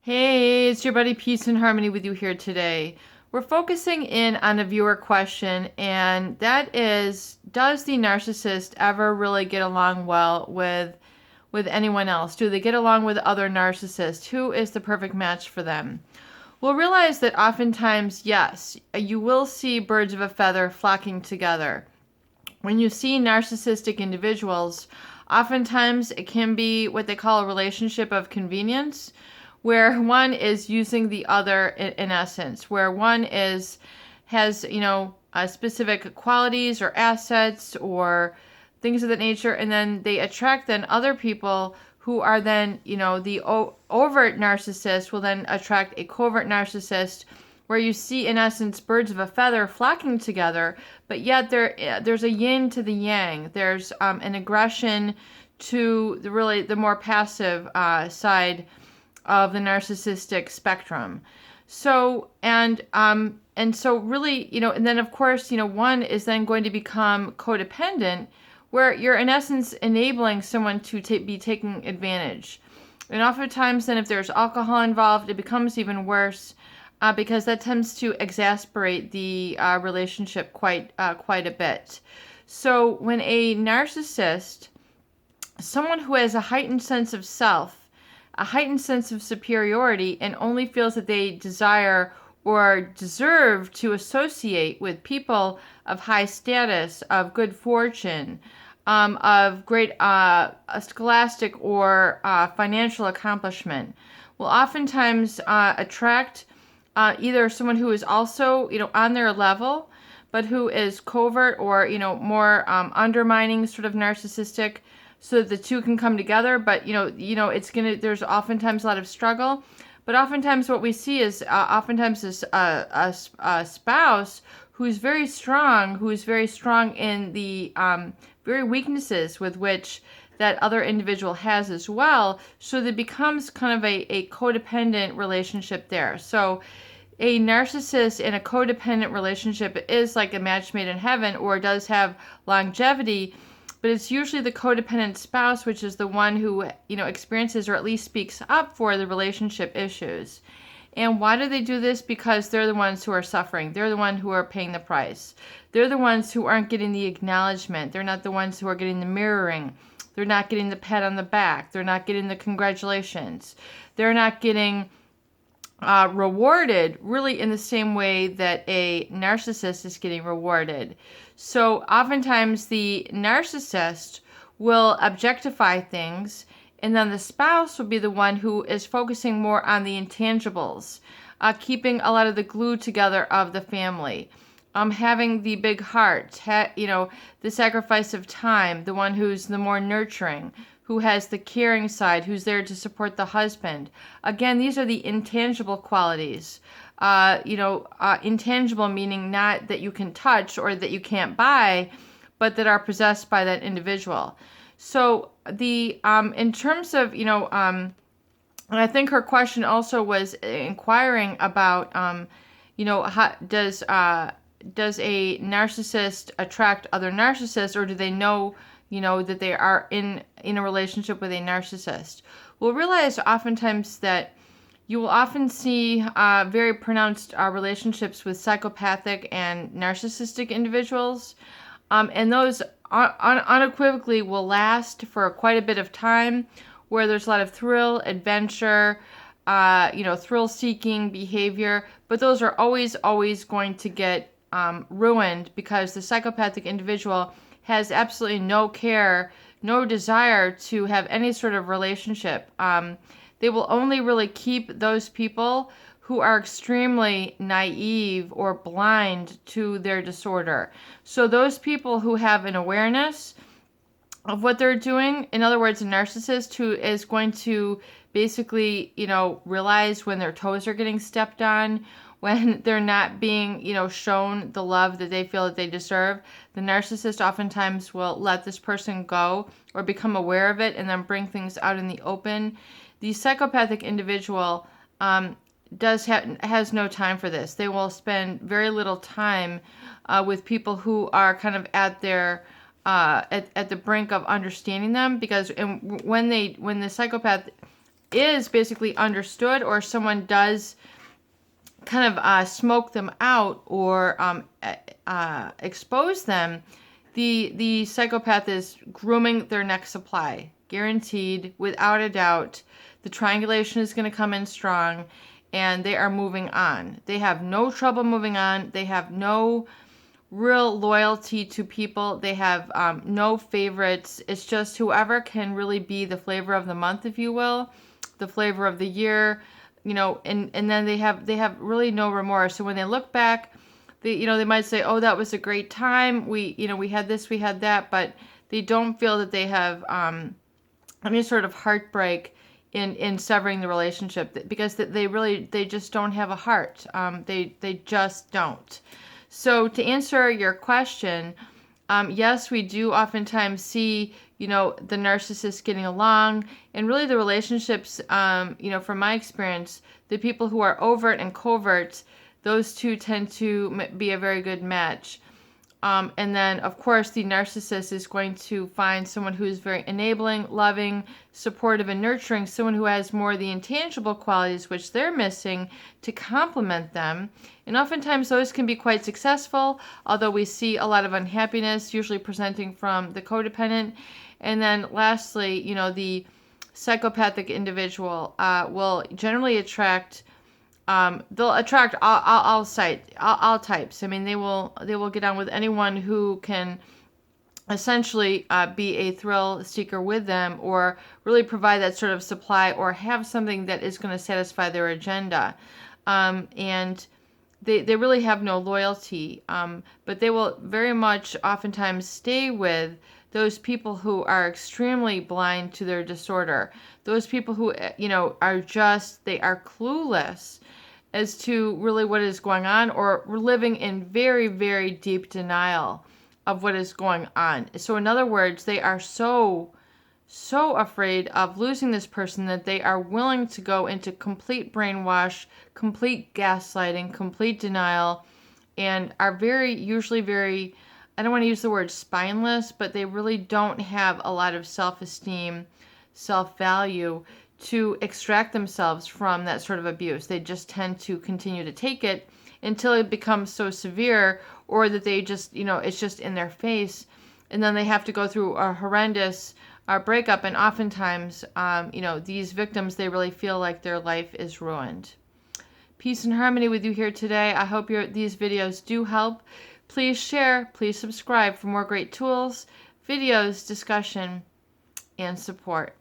Hey, it's your buddy Peace and Harmony with you here today. We're focusing in on a viewer question, and that is, does the narcissist ever really get along well with anyone else? Do they get along with other narcissists? Who is the perfect match for them? We'll realize that oftentimes, yes, you will see birds of a feather flocking together. When you see narcissistic individuals, oftentimes it can be what they call a relationship of convenience, where one is using the other in essence, where one has specific qualities or assets or things of that nature, and then they attract then other people who are then the overt narcissist will then attract a covert narcissist, where you see in essence birds of a feather flocking together, but yet there's a yin to the yang. There's an aggression to the more passive side of the narcissistic spectrum. So and so really, and then of course, one is then going to become codependent, where you're in essence enabling someone to be taking advantage. And oftentimes then if there's alcohol involved, it becomes even worse, because that tends to exasperate the relationship quite a bit. So when a narcissist, someone who has a heightened sense of self, a heightened sense of superiority, and only feels that they desire or deserve to associate with people of high status, of good fortune, of great scholastic or financial accomplishment, will oftentimes attract either someone who is also on their level, but who is covert or more undermining, sort of narcissistic, so that the two can come together. But there's oftentimes a lot of struggle. But oftentimes what we see is oftentimes is a spouse who's very strong in the very weaknesses with which that other individual has as well. So that becomes kind of a codependent relationship there. So a narcissist in a codependent relationship is like a match made in heaven, or does have longevity. But it's usually the codependent spouse, which is the one who, experiences or at least speaks up for the relationship issues. And why do they do this? Because they're the ones who are suffering. They're the ones who are paying the price. They're the ones who aren't getting the acknowledgement. They're not the ones who are getting the mirroring. They're not getting the pat on the back. They're not getting the congratulations. They're not getting rewarded really in the same way that a narcissist is getting rewarded. So oftentimes the narcissist will objectify things, and then the spouse will be the one who is focusing more on the intangibles, keeping a lot of the glue together of the family, having the big heart, the sacrifice of time, the one who's the more nurturing, who has the caring side, who's there to support the husband. Again, these are the intangible qualities. Intangible meaning not that you can touch or that you can't buy, but that are possessed by that individual. So the in terms of and I think her question also was inquiring about how does a narcissist attract other narcissists, or do they know that they are in a relationship with a narcissist? We'll realize oftentimes that you will often see very pronounced relationships with psychopathic and narcissistic individuals, and those unequivocally will last for quite a bit of time, where there's a lot of thrill, adventure, thrill-seeking behavior, but those are always going to get ruined, because the psychopathic individual has absolutely no care, no desire to have any sort of relationship. They will only really keep those people who are extremely naive or blind to their disorder. So those people who have an awareness of what they're doing, in other words, a narcissist who is going to basically, realize when their toes are getting stepped on, when they're not being, shown the love that they feel that they deserve, the narcissist oftentimes will let this person go or become aware of it and then bring things out in the open. The psychopathic individual has no time for this. They will spend very little time with people who are kind of at their at the brink of understanding them, because when the psychopath is basically understood, or someone does kind of smoke them out or expose them, the psychopath is grooming their next supply, guaranteed, without a doubt. The triangulation is going to come in strong, and they are moving on. They have no trouble moving on. They have no real loyalty to people. They have no favorites. It's just whoever can really be the flavor of the month, if you will, the flavor of the year, you know, and then they have really no remorse. So when they look back, they might say, oh, that was a great time. We had this, we had that, but they don't feel that they have any sort of heartbreak in severing the relationship, because they just don't have a heart. They just don't. So to answer your question, yes, we do oftentimes see, the narcissist getting along, and really the relationships, from my experience, the people who are overt and covert, those two tend to be a very good match. And then, of course, the narcissist is going to find someone who is very enabling, loving, supportive, and nurturing, someone who has more of the intangible qualities which they're missing to complement them. And oftentimes those can be quite successful, although we see a lot of unhappiness, usually presenting from the codependent. And then lastly, the psychopathic individual will generally attract they'll attract all types. I mean, they will get on with anyone who can essentially be a thrill seeker with them, or really provide that sort of supply, or have something that is going to satisfy their agenda. And they really have no loyalty, but they will very much oftentimes stay with those people who are extremely blind to their disorder. Those people who, are they are clueless as to really what is going on, or living in very, very deep denial of what is going on. So in other words, they are so afraid of losing this person that they are willing to go into complete brainwash, complete gaslighting, complete denial, and are usually very, I don't want to use the word spineless, but they really don't have a lot of self-esteem, self-value to extract themselves from that sort of abuse. They just tend to continue to take it until it becomes so severe, or that they just, it's just in their face, and then they have to go through a horrendous breakup. And oftentimes, these victims, they really feel like their life is ruined. Peace and harmony with you here today. I hope these videos do help. Please share, please subscribe for more great tools, videos, discussion, and support.